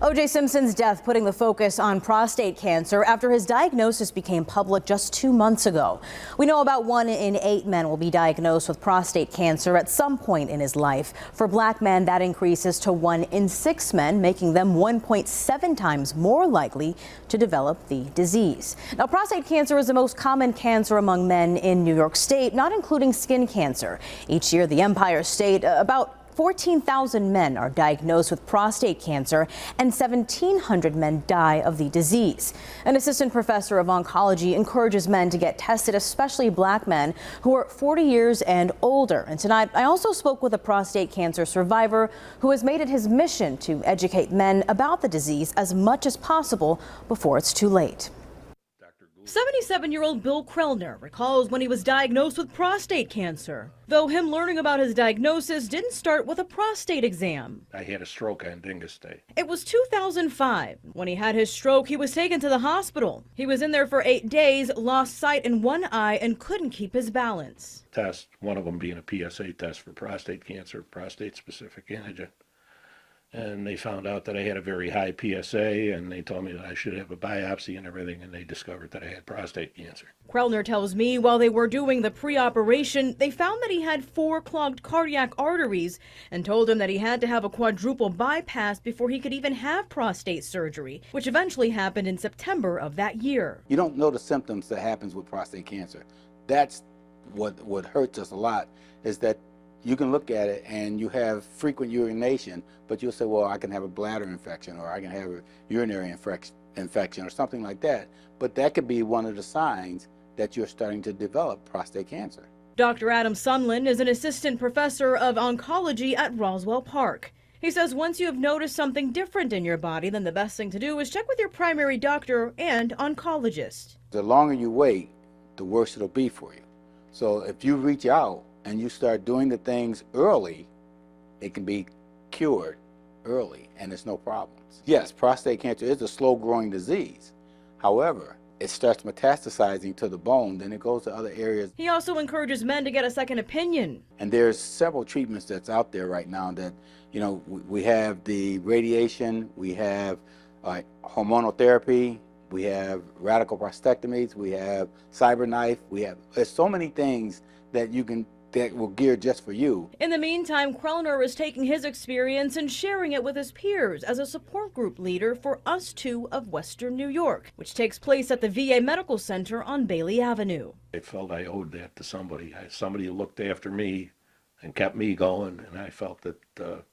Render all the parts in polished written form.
O.J. Simpson's death putting the focus on prostate cancer after his diagnosis became public just 2 months ago. We know about 1 in 8 men will be diagnosed with prostate cancer at some point in his life. For Black men, that increases to 1 in 6 men, making them 1.7 times more likely to develop the disease. Now, prostate cancer is the most common cancer among men in New York State, not including skin cancer. Each year, the Empire State, about 14,000 men are diagnosed with prostate cancer and 1,700 men die of the disease. An assistant professor of oncology encourages men to get tested, especially Black men who are 40 years and older. And tonight, I also spoke with a prostate cancer survivor who has made it his mission to educate men about the disease as much as possible before it's too late. 77-year-old Bill Krellner recalls when he was diagnosed with prostate cancer, though him learning about his diagnosis didn't start with a prostate exam. I had a stroke on Dingus Day. It was 2005. When he had his stroke, he was taken to the hospital. He was in there for 8 days, lost sight in one eye, and couldn't keep his balance. Test, one of them being a PSA test for prostate cancer, prostate-specific antigen. And they found out that I had a very high PSA, and they told me that I should have a biopsy and everything, and they discovered that I had prostate cancer. Krellner tells me while they were doing the pre-operation, they found that he had 4 clogged cardiac arteries and told him that he had to have a quadruple bypass before he could even have prostate surgery, which eventually happened in September of that year. You don't know the symptoms that happens with prostate cancer. That's what hurts us a lot, is that you can look at it and you have frequent urination, but you'll say, well, I can have a bladder infection or I can have a urinary infection or something like that. But that could be one of the signs that you're starting to develop prostate cancer. Dr. Adam Sunland is an assistant professor of oncology at Roswell Park. He says once you have noticed something different in your body, then the best thing to do is check with your primary doctor and oncologist. The longer you wait, the worse it'll be for you. So if you reach out and you start doing the things early, it can be cured early and there's no problems. Yes, prostate cancer is a slow-growing disease. However, it starts metastasizing to the bone, then it goes to other areas. He also encourages men to get a second opinion. And there's several treatments that's out there right now that, you know, we have the radiation, we have hormonal therapy, we have radical prostatectomies, we have CyberKnife, there's so many things that that will gear just for you. In the meantime, Krellner is taking his experience and sharing it with his peers as a support group leader for Us Two of Western New York, which takes place at the VA Medical Center on Bailey Avenue. I felt I owed that to somebody. Somebody who looked after me and kept me going, and I felt that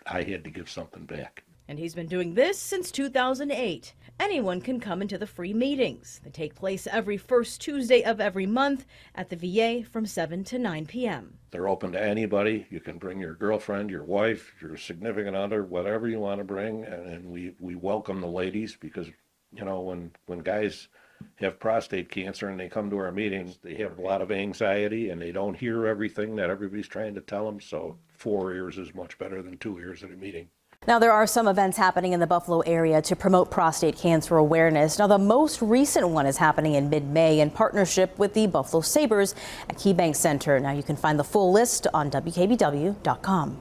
I had to give something back. And he's been doing this since 2008. Anyone can come into the free meetings. They take place every first Tuesday of every month at the VA from 7 to 9 p.m. They're open to anybody. You can bring your girlfriend, your wife, your significant other, whatever you want to bring. And we welcome the ladies because, you know, when guys have prostate cancer and they come to our meetings, they have a lot of anxiety and they don't hear everything that everybody's trying to tell them. So 4 ears is much better than 2 ears at a meeting. Now, there are some events happening in the Buffalo area to promote prostate cancer awareness. Now, the most recent one is happening in mid-May in partnership with the Buffalo Sabres at KeyBank Center. Now, you can find the full list on WKBW.com.